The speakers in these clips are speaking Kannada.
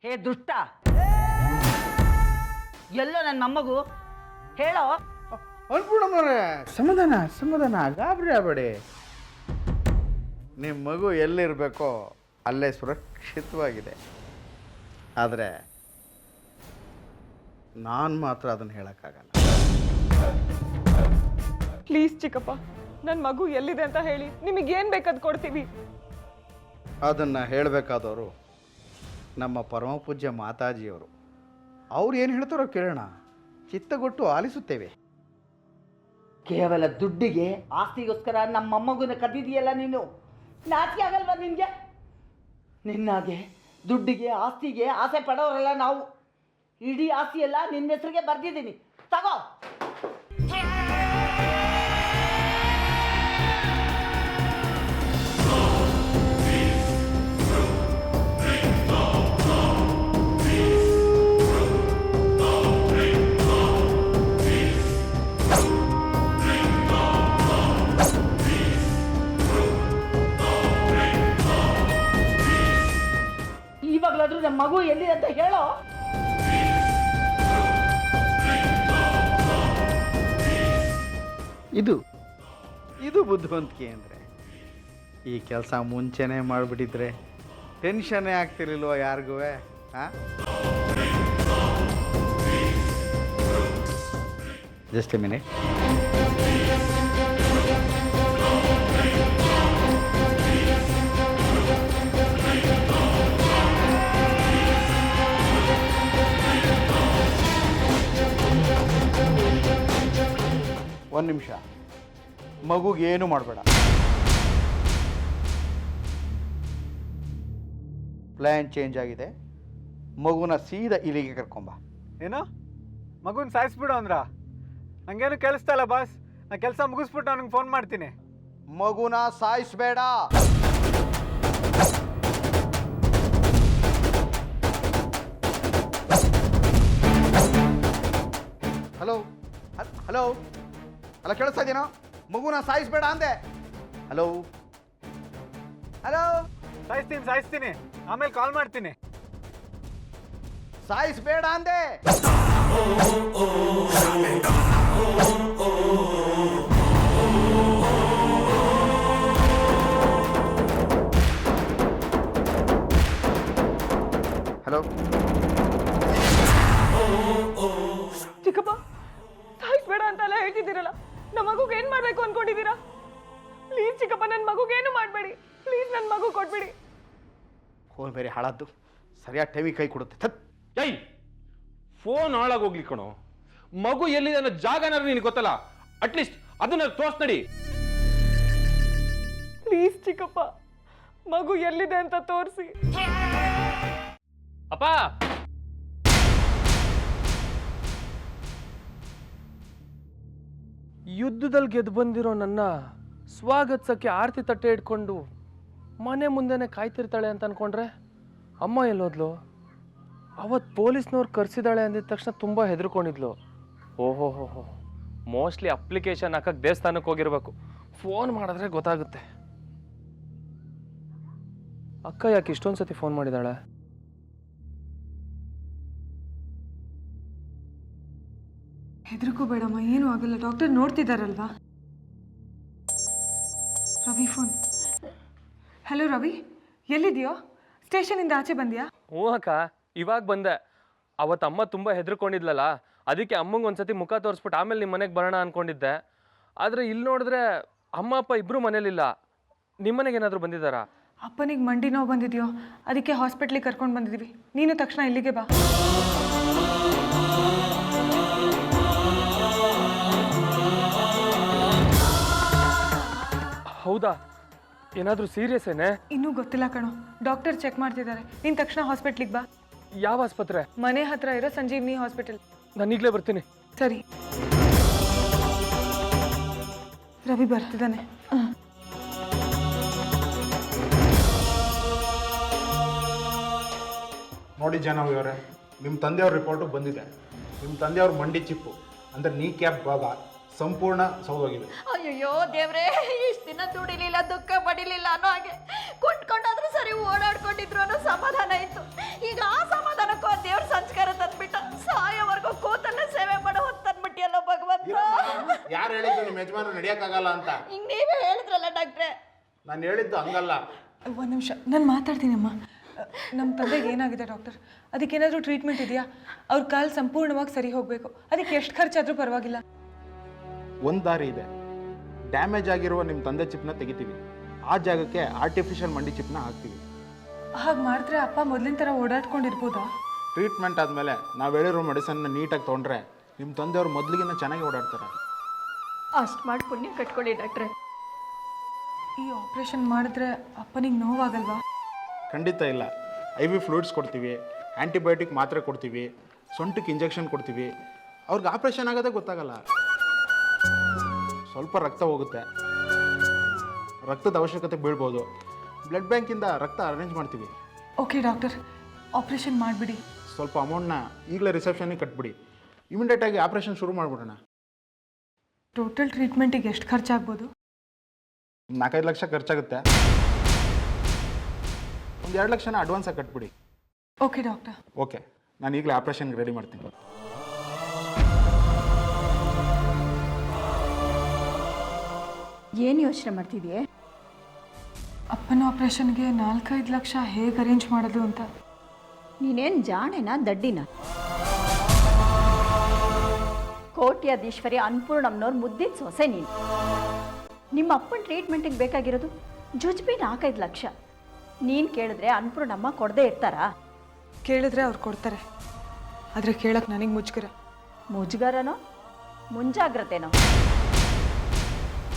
ಹೇ ದುಷ್ಟ, ಎಲ್ಲೋ ನನ್ನ ಮೊಮ್ಮಗು ಹೇಳೋ. ಅನ್ಪೂರ್ಣಮ್ಮವ್ರೆ, ಸಮಾಧಾನ ಸಮಾಧಾನ, ಗಾಬರಿ ಆಗಬೇಡಿ. ನಿಮ್ಮ ಮಗು ಎಲ್ಲಿರಬೇಕೋ ಅಲ್ಲೇ ಸುರಕ್ಷಿತವಾಗಿದೆ. ಆದರೆ ನಾನು ಮಾತ್ರ ಅದನ್ನು ಹೇಳೋಕ್ಕಾಗಲ್ಲ. ಪ್ಲೀಸ್ ಚಿಕ್ಕಪ್ಪ, ನನ್ನ ಮಗು ಎಲ್ಲಿದೆ ಅಂತ ಹೇಳಿ, ನಿಮಗೇನು ಬೇಕಾದ್ ಕೊಡ್ತೀವಿ. ಅದನ್ನು ಹೇಳಬೇಕಾದವರು ನಮ್ಮ ಪರಮ ಪೂಜ್ಯ ಮಾತಾಜಿಯವರು. ಅವ್ರು ಏನು ಹೇಳ್ತಾರೋ ಕೇಳೋಣ, ಚಿತ್ತಗೊಟ್ಟು ಆಲಿಸುತ್ತೇವೆ. ಕೇವಲ ದುಡ್ಡಿಗೆ ಆಸ್ತಿಗೋಸ್ಕರ ನಮ್ಮ ಮೊಮ್ಮಗುನ ಕದ್ದಿದೆಯಲ್ಲ ನೀನು, ನಾಚಿಕೆ ಆಗಲ್ವಾ ನಿನಗೆ? ನಿನ್ನಾಗೆ ದುಡ್ಡಿಗೆ ಆಸ್ತಿಗೆ ಆಸೆ ಪಡೋರಲ್ಲ ನಾವು. ಇಡೀ ಆಸ್ತಿ ಎಲ್ಲ ನಿನ್ನ ಹೆಸರಿಗೆ ಬರ್ದಿದ್ದೀನಿ, ತಗೋ. ಇವಾಗಲಾದ್ರೂ ನಮ್ಮ ಮಗು ಎಲ್ಲಿ ಅಂತ ಹೇಳೋ. ಇದು ಬುದ್ಧಿವಂತಿಕೆ ಅಂದರೆ. ಈ ಕೆಲಸ ಮುಂಚೆನೇ ಮಾಡಿಬಿಟ್ಟಿದ್ರೆ ಟೆನ್ಷನ್ನೇ ಆಗ್ತಿರ್ಲಿಲ್ವ ಯಾರಿಗೂ? ಹಾಂ, ಜಸ್ಟ್ ಎ ಮಿನಿಟ್. ಒಂದು ನಿಮಿಷ, ಮಗುಗೆ ಏನು ಮಾಡಬೇಡ. ಪ್ಲ್ಯಾನ್ ಚೇಂಜ್ ಆಗಿದೆ. ಮಗುನ ಸೀದಾ ಇಲ್ಲಿಗೆ ಕರ್ಕೊಂಬ. ಏನು ಮಗುನ ಸಾಯಿಸ್ಬಿಡು ಅಂದ್ರ? ನಂಗೇನು ಕೇಳಿಸ್ತಾ ಇಲ್ಲ ಬಾಸ್. ನಾ ಕೆಲಸ ಮುಗಿಸ್ಬಿಟ್ಟು ಅವ್ನಿಗೆ ಫೋನ್ ಮಾಡ್ತೀನಿ. ಮಗುನ ಸಾಯಿಸ್ಬೇಡ. ಹಲೋ ಹಲೋ ಅಲ್ಲ, ಕೇಳಿಸ್ತಾ ಇದೀನೋ? ಮಗುನ ಸಾಯಿಸ್ಬೇಡ ಅಂದೆ. ಹಲೋ ಹಲೋ, ಸಾಯಿಸ್ತೀನಿ, ಆಮೇಲೆ ಕಾಲ್ ಮಾಡ್ತೀನಿ. ಸಾಯಿಸ್ಬೇಡ ಅಂದೆ. ಹಲೋ ಚಿಕ್ಕಪ್ಪ, ಸಾಯಿಸ್ಬೇಡ ಅಂತೆಲ್ಲ ಹೇಳ್ತಿದ್ದೀರಲ್ಲ, ನಮ್ಮ ಮಗುಗೆ ಏನ್ ಮಾಡ್ಬೇಕು ಅನ್ಕೊಂಡಿದ್ದೀರಾ? ಪ್ಲೀಸ್ ಚಿಕ್ಕಪ್ಪ, ನನ್ನ ಮಗುಗೇನು ಮಾಡಬೇಡಿ. ಪ್ಲೀಸ್ ನನ್ನ ಮಗು ಕೊಟ್ಬಿಡಿ. ಫೋನ್ ಬೇರೆ ಹಾಳಾದ್ದು, ಸರಿಯಾದ ಟೈಮಿಗೆ ಕೈ ಕೊಡುತ್ತೆ. ಥತ್ ಏಯ್, ಫೋನ್ ಹಾಳಾಗೋಗ್ಲಿ ಕಣೋ. ಮಗು ಎಲ್ಲಿದೆ ಅನ್ನೋ ಜಾಗನಾರು ನಿನಗೆ ಗೊತ್ತಲ್ಲ, ಅಟ್ಲೀಸ್ಟ್ ಅದನ್ನ ತೋರ್ಸ್ ನಡಿ. ಪ್ಲೀಸ್ ಚಿಕ್ಕಪ್ಪ, ಮಗು ಎಲ್ಲಿದೆ ಅಂತ ತೋರಿಸಿ. ಅಪ್ಪ, ಯುದ್ಧದಲ್ಲಿ ಗೆದ್ದು ಬಂದಿರೋ ನನ್ನ ಸ್ವಾಗತಿಸಕ್ಕೆ ಆರತಿ ತಟ್ಟೆ ಇಟ್ಕೊಂಡು ಮನೆ ಮುಂದೆನೆ ಕಾಯ್ತಿರ್ತಾಳೆ ಅಂತ ಅನ್ಕೊಂಡ್ರೆ ಅಮ್ಮ ಎಲ್ಲೋದ್ಲು? ಅವತ್ತು ಪೊಲೀಸ್ನವ್ರು ಕರೆಸಿದಾಳೆ ಅಂದಿದ ತಕ್ಷಣ ತುಂಬ ಹೆದರ್ಕೊಂಡಿದ್ಲು. ಓಹೋ ಹೋ, ಮೋಸ್ಟ್ಲಿ ಅಪ್ಲಿಕೇಶನ್ ಹಾಕಕ್ಕೆ ದೇವಸ್ಥಾನಕ್ಕೆ ಹೋಗಿರ್ಬೇಕು. ಫೋನ್ ಮಾಡಿದ್ರೆ ಗೊತ್ತಾಗುತ್ತೆ. ಅಕ್ಕ ಯಾಕೆ ಇಷ್ಟೊಂದು ಸತಿ ಫೋನ್ ಮಾಡಿದಾಳೆ? ಹೆದರ್ಕೋಬೇಡಮ್ಮ, ಏನೂ ಆಗಲ್ಲ. ಡಾಕ್ಟರ್ ನೋಡ್ತಿದ್ದಾರಲ್ವಾ. ರವಿ ಫೋನ್. ಹಲೋ ರವಿ, ಎಲ್ಲಿದೆಯೋ? ಸ್ಟೇಷನಿಂದ ಆಚೆ ಬಂದ್ಯಾ? ಹ್ಞೂ ಅಕ್ಕ, ಇವಾಗ ಬಂದೆ. ಅವತ್ತು ಅಮ್ಮ ತುಂಬ ಹೆದರ್ಕೊಂಡಿದ್ಲಲ್ಲ, ಅದಕ್ಕೆ ಅಮ್ಮಂಗೆ ಒಂದ್ಸತಿ ಮುಖ ತೋರಿಸ್ಬಿಟ್ಟು ಆಮೇಲೆ ನಿಮ್ಮ ಮನೆಗೆ ಬರೋಣ ಅಂದ್ಕೊಂಡಿದ್ದೆ. ಆದರೆ ಇಲ್ಲಿ ನೋಡಿದ್ರೆ ಅಮ್ಮ ಅಪ್ಪ ಇಬ್ಬರು ಮನೇಲಿಲ್ಲ. ನಿಮ್ಮ ಮನೆಗೆ ಏನಾದರೂ ಬಂದಿದ್ದಾರಾ? ಅಪ್ಪನಿಗೆ ಮಂಡಿ ನೋವು ಬಂದಿದೆಯೋ, ಅದಕ್ಕೆ ಹಾಸ್ಪಿಟ್ಲಿಗೆ ಕರ್ಕೊಂಡು ಬಂದಿದ್ದೀವಿ. ನೀನು ತಕ್ಷಣ ಇಲ್ಲಿಗೆ ಬಾ. ಹೌದಾ? ಏನಾದರೂ ಸೀರಿಯಸ್ ಏನೇ? ಇನ್ನೂ ಗೊತ್ತಿಲ್ಲ ಕಣೋ, ಡಾಕ್ಟರ್ ಚೆಕ್ ಮಾಡ್ತಿದ್ದಾರೆ. ನೀನು ತಕ್ಷಣ ಹಾಸ್ಪಿಟ್ಲಿಗೆ ಬಾ. ಯಾವ ಆಸ್ಪತ್ರೆ? ಮನೆ ಹತ್ರ ಇರೋ ಸಂಜೀವ್ನಿ ಹಾಸ್ಪಿಟಲ್. ನಾನು ಈಗಲೇ ಬರ್ತೀನಿ. ಸರಿ. ರವಿ ಬರ್ತಿದ್ದಾನೆ. ನೋಡಿ ಜಾಹ್ನವಿ ಅವರೇ, ನಿಮ್ಮ ತಂದೆಯವ್ರ ರಿಪೋರ್ಟು ಬಂದಿದೆ. ನಿಮ್ಮ ತಂದೆಯವ್ರ ಮಂಡಿ ಚಿಪ್ಪು ಅಂದರೆ ನೀ ಕ್ಯಾಪ್ ಭಾಗ ಸಂಪೂರ್ಣ ಸೌದೋಗಿದೆ. ಅಯ್ಯೋ ದೇವ್ರೆ, ಇಷ್ಟು ದಿನ ದುಡಿಲಿಲ್ಲ, ದುಃಖ ಪಡಿಲಿಲ್ಲ ಅನ್ನೋ ಹಾಗೆ ಕೊಂಡ್ಕೊಂಡಾದ್ರೂ ಸರಿ ಓಡಾಡ್ಕೊಂಡಿದ್ರು ಅನ್ನೋ ಸಮಾಧಾನ ಇತ್ತು. ಈಗ ಆ ಸಮಾಧಾನ ನಿಮ್ಮ ಯಜಮಾನ ನಡೆಯೋಕ್ಕಾಗಲ್ಲ ಅಂತ. ಹಿಂಗ್ ನೀವೇ ಹೇಳಿದ್ರಲ್ಲ ಡಾಕ್ಟ್ರೆ. ನಾನು ಹೇಳಿದ್ದು ಹಂಗಲ್ಲ. ಒಂದು ನಿಮಿಷ ನಾನು ಮಾತಾಡ್ತೀನಮ್ಮ. ನಮ್ಮ ತಂದೆಗೆ ಏನಾಗಿದೆ ಡಾಕ್ಟರ್? ಅದಕ್ಕೇನಾದರೂ ಟ್ರೀಟ್ಮೆಂಟ್ ಇದೆಯಾ? ಅವ್ರ ಕಾಲು ಸಂಪೂರ್ಣವಾಗಿ ಸರಿ ಹೋಗಬೇಕು. ಅದಕ್ಕೆ ಎಷ್ಟು ಖರ್ಚಾದರೂ ಪರವಾಗಿಲ್ಲ. ಒಂದು ದಾರಿ ಇದೆ. ಡ್ಯಾಮೇಜ್ ಆಗಿರುವ ನಿಮ್ಮ ತಂದೆ ಚಿಪ್ನ ತೆಗಿತೀವಿ, ಆ ಜಾಗಕ್ಕೆ ಆರ್ಟಿಫಿಷಿಯಲ್ ಮಂಡಿ ಚಿಪ್ನ ಹಾಕ್ತೀವಿ. ಹಾಗೆ ಮಾಡಿದ್ರೆ ಅಪ್ಪ ಮೊದಲಿನ ಥರ ಓಡಾಡ್ಕೊಂಡಿರ್ಬೋದಾ? ಟ್ರೀಟ್ಮೆಂಟ್ ಆದಮೇಲೆ ನಾವು ಹೇಳಿರೋ ಮೆಡಿಸನ್ನ ನೀಟಾಗಿ ತೊಗೊಂಡ್ರೆ ನಿಮ್ಮ ತಂದೆಯವರು ಮೊದಲಿಗಿನ್ನ ಚೆನ್ನಾಗಿ ಓಡಾಡ್ತಾರೆ. ಅಷ್ಟು ಮಾಡಿ ಪುಣ್ಯ ಕಟ್ಕೊಳ್ಳಿ ಡಾಕ್ಟ್ರೆ. ಈ ಆಪ್ರೇಷನ್ ಮಾಡಿದ್ರೆ ಅಪ್ಪನಿಗೆ ನೋವಾಗಲ್ವಾ? ಖಂಡಿತ ಇಲ್ಲ. IV ಫ್ಲೂಯಿಡ್ಸ್ ಕೊಡ್ತೀವಿ, ಆ್ಯಂಟಿಬಯೋಟಿಕ್ ಮಾತ್ರೆ ಕೊಡ್ತೀವಿ, ಸೊಂಟಕ್ಕೆ ಇಂಜೆಕ್ಷನ್ ಕೊಡ್ತೀವಿ. ಅವ್ರಿಗೆ ಆಪ್ರೇಷನ್ ಆಗೋದೇ ಗೊತ್ತಾಗಲ್ಲ. ಸ್ವಲ್ಪ ರಕ್ತ ಹೋಗುತ್ತೆ, ರಕ್ತದ ಅವಶ್ಯಕತೆ ಬೀಳ್ಬೋದು. ಬ್ಲಡ್ ಬ್ಯಾಂಕಿಂದ ರಕ್ತ ಅರೇಂಜ್ ಮಾಡ್ತೀವಿ. ಓಕೆ ಡಾಕ್ಟರ್, ಆಪ್ರೇಷನ್ ಮಾಡಿಬಿಡಿ. ಸ್ವಲ್ಪ ಅಮೌಂಟ್ನ ಈಗಲೇ ರಿಸೆಪ್ಷನ್ಗೆ ಕಟ್ಬಿಡಿ. ಇಮಿಡಿಯೇಟಾಗಿ ಆಪ್ರೇಷನ್ ಶುರು ಮಾಡಿಬಿಡೋಣ. ಟೋಟಲ್ ಟ್ರೀಟ್ಮೆಂಟಿಗೆ ಎಷ್ಟು ಖರ್ಚಾಗ್ಬೋದು? 4-5 ಲಕ್ಷ ಖರ್ಚಾಗುತ್ತೆ. ಒಂದು 2 ಲಕ್ಷನ ಅಡ್ವಾನ್ಸಾಗಿ ಕಟ್ಬಿಡಿ. Okay doctor. ಓಕೆ, ನಾನು ಈಗಲೇ ಆಪ್ರೇಷನ್ಗೆ ರೆಡಿ ಮಾಡ್ತೀನಿ. ಏನು ಯೋಚನೆ ಮಾಡ್ತಿದೆಯೇ? ಅಪ್ಪನ ಆಪ್ರೇಷನ್ಗೆ 4-5 ಲಕ್ಷ ಹೇಗೆ ಅರೇಂಜ್ ಮಾಡೋದು ಅಂತ. ನೀನೇನು ಜಾಣೆನಾ ದಡ್ಡಿನ? ಕೋಟ್ಯಾಧೀಶ್ವರಿ ಅನ್ನಪೂರ್ಣಮ್ಮನವ್ರ ಮುದ್ದಿನ ಸೊಸೆ ನೀನು. ನಿಮ್ಮ ಅಪ್ಪನ ಟ್ರೀಟ್ಮೆಂಟಿಗೆ ಬೇಕಾಗಿರೋದು ಜುಜ್ಬಿ 4-5 ಲಕ್ಷ. ನೀನು ಕೇಳಿದ್ರೆ ಅನ್ನಪೂರ್ಣಮ್ಮ ಕೊಡದೇ ಇರ್ತಾರಾ? ಕೇಳಿದ್ರೆ ಅವ್ರು ಕೊಡ್ತಾರೆ, ಆದರೆ ಕೇಳಕ್ಕೆ ನನಗೆ ಮುಜುಗರ. ಮುಜುಗರನೋ ಮುಂಜಾಗ್ರತೆನೋ?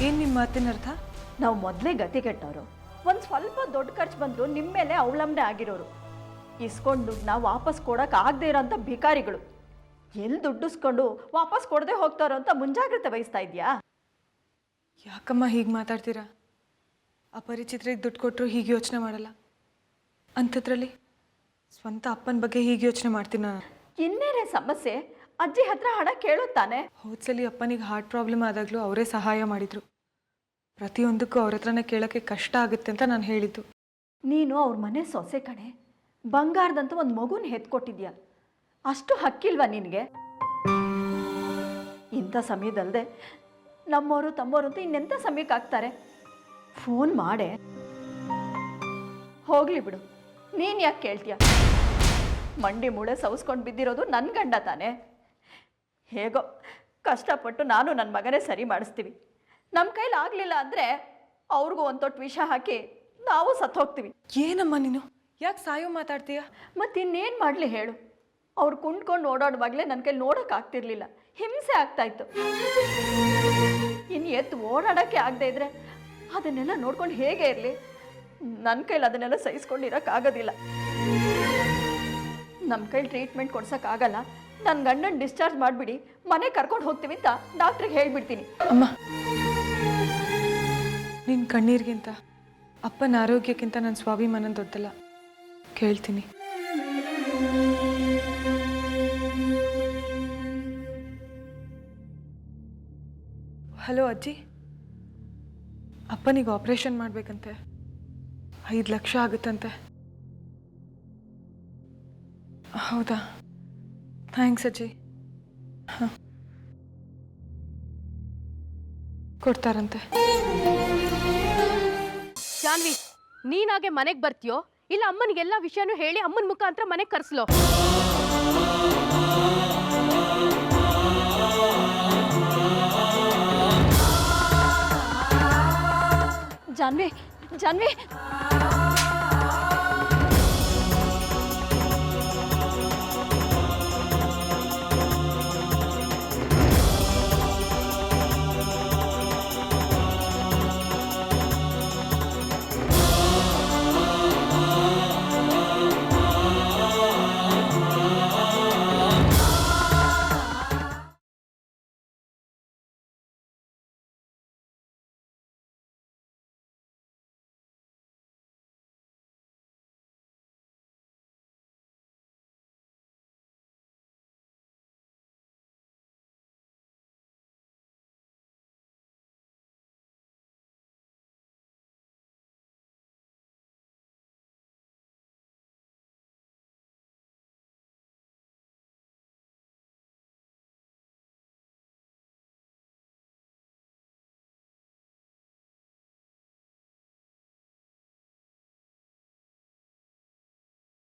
ಏನು ನಿಮ್ಮ ಮಾತಿನ ಅರ್ಥ? ನಾವು ಮೊದಲೇ ಗತಿಗೆಟ್ಟವರು. ಒಂದು ಸ್ವಲ್ಪ ದೊಡ್ಡ ಖರ್ಚು ಬಂದರೂ ನಿಮ್ಮ ಮೇಲೆ ಅವಲಂಬನೆ ಆಗಿರೋರು. ಇಸ್ಕೊಂಡು ದುಡ್ಡನ್ನ ವಾಪಸ್ ಕೊಡೋಕೆ ಆಗದೆ ಇರೋಂಥ ಭಿಕಾರಿಗಳು. ಎಲ್ಲಿ ದುಡ್ಡಿಸ್ಕೊಂಡು ವಾಪಸ್ ಕೊಡದೆ ಹೋಗ್ತಾರೋ ಅಂತ ಮುಂಜಾಗ್ರತೆ ವಹಿಸ್ತಾ ಇದೆಯಾ? ಯಾಕಮ್ಮ ಹೀಗೆ ಮಾತಾಡ್ತೀರಾ? ಅಪರಿಚಿತರಿಗೆ ದುಡ್ಡು ಕೊಟ್ಟರು ಹೀಗೆ ಯೋಚನೆ ಮಾಡಲ್ಲ. ಅಂಥದ್ರಲ್ಲಿ ಸ್ವಂತ ಅಪ್ಪನ ಬಗ್ಗೆ ಹೀಗೆ ಯೋಚನೆ ಮಾಡ್ತೀನಿ ನಾನು. ಇನ್ನೇನೇ ಸಮಸ್ಯೆ? ಅಜ್ಜಿ ಹತ್ರ ಹಣ ಕೇಳುತ್ತಾನೆ. ಹೋದ್ಸಲಿ ಅಪ್ಪನಿಗೆ ಹಾರ್ಟ್ ಪ್ರಾಬ್ಲಮ್ ಆದಾಗಲೂ ಅವರೇ ಸಹಾಯ ಮಾಡಿದರು. ಪ್ರತಿಯೊಂದಕ್ಕೂ ಅವ್ರ ಹತ್ರನೇ ಕೇಳೋಕ್ಕೆ ಕಷ್ಟ ಆಗುತ್ತೆ ಅಂತ ನಾನು ಹೇಳಿದ್ದು. ನೀನು ಅವ್ರ ಮನೆ ಸೊಸೆ ಕಣೆ. ಬಂಗಾರದಂತ ಒಂದು ಮಗುನ ಹೆತ್ಕೊಟ್ಟಿದ್ಯಾ. ಅಷ್ಟು ಹಕ್ಕಿಲ್ವಾ ನಿನಗೆ? ಇಂಥ ಸಮಯದಲ್ಲದೆ ನಮ್ಮವರು ತಮ್ಮವರು ಅಂತ ಇನ್ನೆಂಥ ಸಮಯಕ್ಕೆ ಆಗ್ತಾರೆ? ಫೋನ್ ಮಾಡೆ. ಹೋಗ್ಲಿ ಬಿಡು, ನೀನು ಯಾಕೆ ಕೇಳ್ತೀಯ? ಮಂಡಿ ಮೂಳೆ ಸೌಸ್ಕೊಂಡು ಬಿದ್ದಿರೋದು ನನ್ನ ಗಂಡ ತಾನೆ. ಹೇಗೋ ಕಷ್ಟಪಟ್ಟು ನಾನು ನನ್ನ ಮಗನೇ ಸರಿ ಮಾಡಿಸ್ತೀವಿ. ನಮ್ಮ ಕೈಲಿ ಆಗಲಿಲ್ಲ ಅಂದರೆ ಅವ್ರಿಗೂ ಒಂದು ತೊಟ್ಟು ವಿಷ ಹಾಕಿ ನಾವು ಸತ್ತು ಹೋಗ್ತೀವಿ. ಏನಮ್ಮ ನೀನು ಯಾಕೆ ಸಾಯೋ ಮಾತಾಡ್ತೀಯ? ಮತ್ತಿನ್ನೇನು ಮಾಡಲಿ ಹೇಳು? ಅವ್ರು ಕುಂಡ್ಕೊಂಡು ಓಡಾಡುವಾಗಲೇ ನನ್ನ ಕೈಲಿ ನೋಡೋಕ್ಕಾಗ್ತಿರ್ಲಿಲ್ಲ, ಹಿಂಸೆ ಆಗ್ತಾಯಿತ್ತು. ಇನ್ನು ಎತ್ತು ಓಡಾಡೋಕ್ಕೆ ಆಗದೆ ಇದ್ರೆ ಅದನ್ನೆಲ್ಲ ನೋಡ್ಕೊಂಡು ಹೇಗೆ ಇರಲಿ? ನನ್ನ ಕೈಲಿ ಅದನ್ನೆಲ್ಲ ಸಹಿಸ್ಕೊಂಡಿರೋಕ್ಕಾಗೋದಿಲ್ಲ. ನಮ್ಮ ಕೈಲಿ ಟ್ರೀಟ್ಮೆಂಟ್ ಕೊಡ್ಸೋಕ್ಕಾಗಲ್ಲ. ನನ್ನ ಗಂಡನ ಡಿಸ್ಚಾರ್ಜ್ ಮಾಡಿಬಿಡಿ, ಮನೆ ಕರ್ಕೊಂಡು ಹೋಗ್ತೀವಿ ಅಂತ ಡಾಕ್ಟ್ರಿಗೆ ಹೇಳಿಬಿಡ್ತೀನಿ. ಅಮ್ಮ, ನಿನ್ನ ಕಣ್ಣೀರಿಗಿಂತ ಅಪ್ಪನ ಆರೋಗ್ಯಕ್ಕಿಂತ ನನ್ನ ಸ್ವಾಭಿಮಾನ ದೊಡ್ಡಲ್ಲ. ಕೇಳ್ತೀನಿ. ಹಲೋ ಅಜ್ಜಿ, ಅಪ್ಪನಿಗೆ ಆಪ್ರೇಷನ್ ಮಾಡಬೇಕಂತೆ. 5 ಲಕ್ಷ ಆಗುತ್ತಂತೆ. ಹೌದಾ? ಥ್ಯಾಂಕ್ಸ್ ಅಜ್ಜಿ. ಹಾಂ, ಕೊಡ್ತಾರಂತೆ. ಜಾನ್ವಿ, ನೀನಾಗೆ ಮನೆಗೆ ಬರ್ತೀಯೋ ಇಲ್ಲ ಅಮ್ಮನಿಗೆಲ್ಲ ವಿಷಯನೂ ಹೇಳಿ ಅಮ್ಮನ ಮುಖಾಂತರ ಮನೆಗೆ ಕರ್ಸ್ಲೋ? ಜಾನ್ವಿ, ಜಾನ್ವಿ,